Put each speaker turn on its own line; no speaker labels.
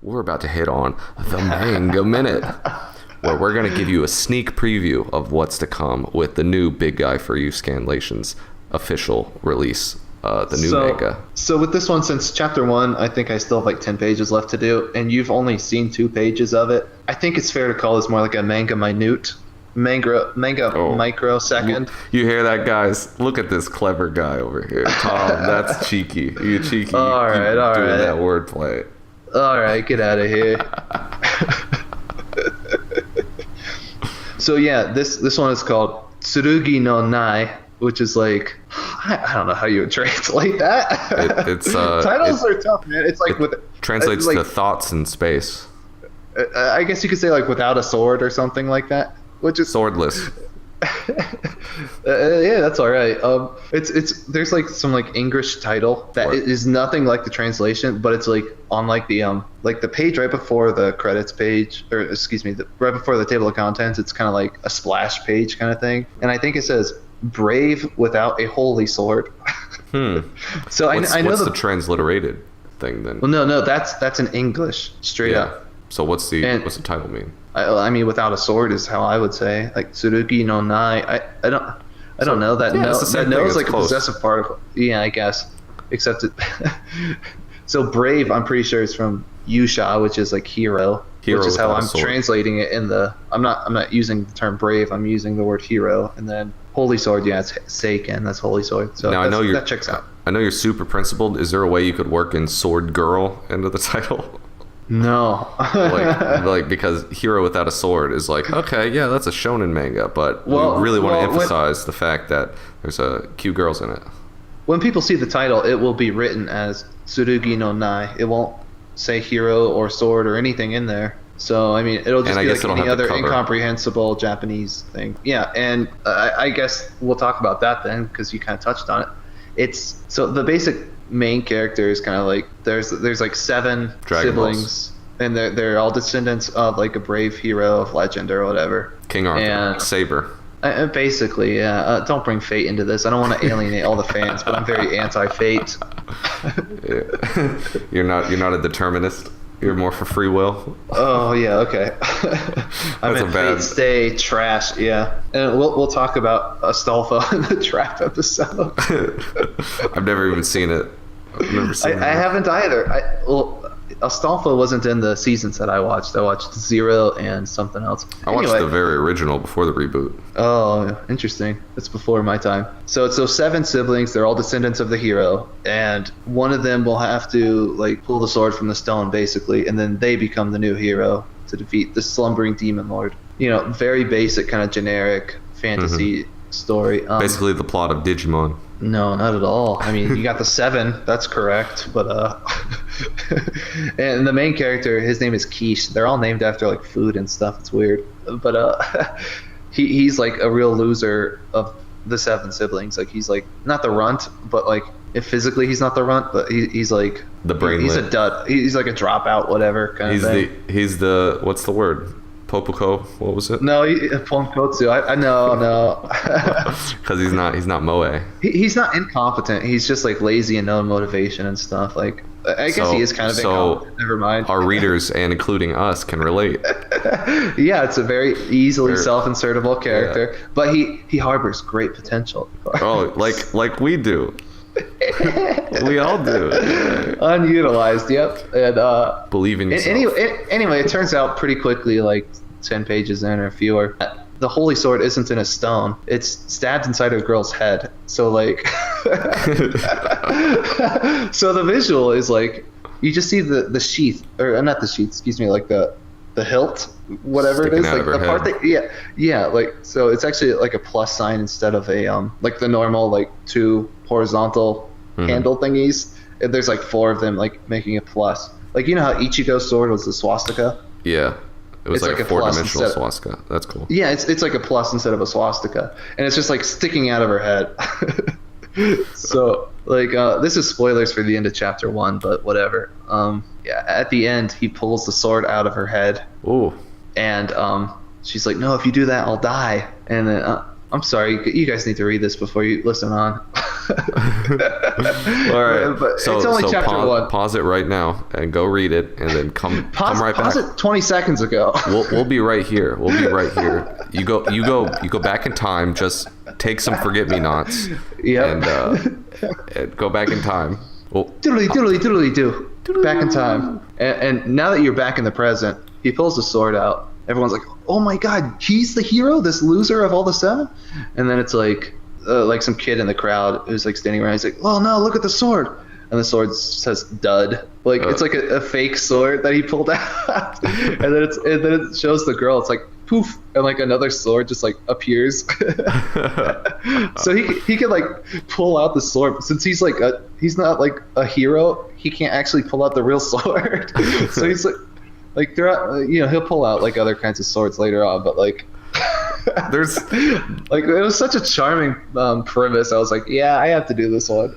we're about to hit on the Manga Minute, where we're going to give you a sneak preview of what's to come with the new Big Guy for You Scanlation's official release, the new manga.
So with this one, since chapter 1, I think I still have like 10 pages left to do, and you've only seen 2 pages of it. I think it's fair to call this more like a manga minute. Manga microsecond.
You hear that, guys? Look at this clever guy over here, Tom. That's cheeky. You cheeky.
All right.
Doing that wordplay.
All right, get out of here. So yeah, this one is called Tsurugi no Nai, which is like, I don't know how you would translate that. Titles are tough, man. It's like
translates to thoughts in space.
I guess you could say like without a sword or something like that. Which is
Swordless.
Yeah, that's all right. It's there's like some like English title that is nothing like the translation, but it's like on like the page right before the credits page, or excuse me, right before the table of contents. It's kind of like a splash page kind of thing, and I think it says "brave without a holy sword." So I know
what's the transliterated thing then?
Well, no, that's in English straight up.
So what's the title mean?
I mean, without a sword is how I would say, like Tsurugi no Nai. I don't know that.
Yeah,
that no is like close. A possessive particle. Yeah, I guess. Except it. So brave, I'm pretty sure is from Yusha, which is like hero, which is how I'm translating it in the. I'm not using the term brave. I'm using the word hero, and then holy sword. Yeah, it's Seiken. That's holy sword. So
now
that checks out.
I know you're super principled. Is there a way you could work in sword girl into the title?
No.
like because hero without a sword is like, okay, yeah, that's a shonen manga, but we really want to emphasize the fact that there's a cute girls in it.
When people see the title, it will be written as Tsurugi no Nai. It won't say hero or sword or anything in there. So I mean, it'll just be like any other incomprehensible Japanese thing. Yeah, and I guess we'll talk about that then, because you kind of touched on it. It's so the basic main character is kind of like there's like 7 siblings, and they're all descendants of like a brave hero of legend or whatever.
King Arthur, and Saber.
Basically, yeah. Don't bring fate into this. I don't want to alienate all the fans, but I'm very anti-fate.
You're not a determinist. You're more for free will.
Oh yeah, okay. I meant fate stay trash. Yeah, and we'll talk about Astolfo in the trap episode.
I've never even seen it.
I haven't either. Astolfo wasn't in the seasons that I watched. I watched 0 and something else.
I watched the very original before the reboot.
Oh, interesting. It's before my time. So it's those 7 siblings. They're all descendants of the hero, and one of them will have to like pull the sword from the stone, basically, and then they become the new hero to defeat the slumbering demon lord. You know, very basic kind of generic fantasy story.
Basically, the plot of Digimon.
No, not at all. I mean, you got the 7. That's correct. But and the main character, his name is Quiche. They're all named after like food and stuff. It's weird. But he's like a real loser of the 7 siblings. Like he's like not the runt, but like if physically he's not the runt, but he's like
the brain.
He's a dud. He's like a dropout, whatever kind of thing.
He's the what's the word? Popuko, what was it?
No, Ponkotsu. I know.
Because he's not moe.
He's not incompetent. He's just like lazy and no motivation and stuff. Like I guess he is kind of incompetent. Never mind.
Our readers and including us can relate.
Yeah, it's a very easily self-insertable character, but he harbors great potential.
Oh, like we do. We all do.
Unutilized, yep. And
believe in yourself.
Anyway, it turns out pretty quickly, like 10 pages in or fewer, the holy sword isn't in a stone. It's stabbed inside a girl's head. So like so the visual is like you just see the sheath, or not the sheath, excuse me, like the hilt, whatever
sticking
it is, like the part that yeah, like so it's actually like a plus sign instead of a like the normal like 2 horizontal handle thingies. There's like 4 of them, like making a plus. Like you know how Ichigo's sword was the swastika?
Yeah. It was like a 4-dimensional swastika. That's cool.
Yeah, it's like a plus instead of a swastika, and it's just like sticking out of her head. So like this is spoilers for the end of chapter 1, but whatever. Yeah, at the end he pulls the sword out of her head.
Ooh.
And she's like, no, if you do that I'll die. And then I'm sorry, you guys need to read this before you listen on.
All right.
But it's only chapter 1.
Pause it right now and go read it, and then come right back.
Pause it 20 seconds ago.
We'll be right here. You go back in time. Just take some forget-me-nots.
Yeah.
And go back in time.
Doodly do. Back in time. And now that you're back in the present, he pulls the sword out. Everyone's like, "Oh my God, he's the hero, this loser of all the 7." And then it's like some kid in the crowd who's like standing around. He's like, "Oh no, look at the sword!" And the sword says "dud." Like it's like a fake sword that he pulled out. and then it shows the girl. It's like poof, and like another sword just like appears. So he can like pull out the sword, but since he's not like a hero, he can't actually pull out the real sword. So he's like throughout, he'll pull out like other kinds of swords later on, but like there's like it was such a charming premise. I was like, yeah, I have to do this one.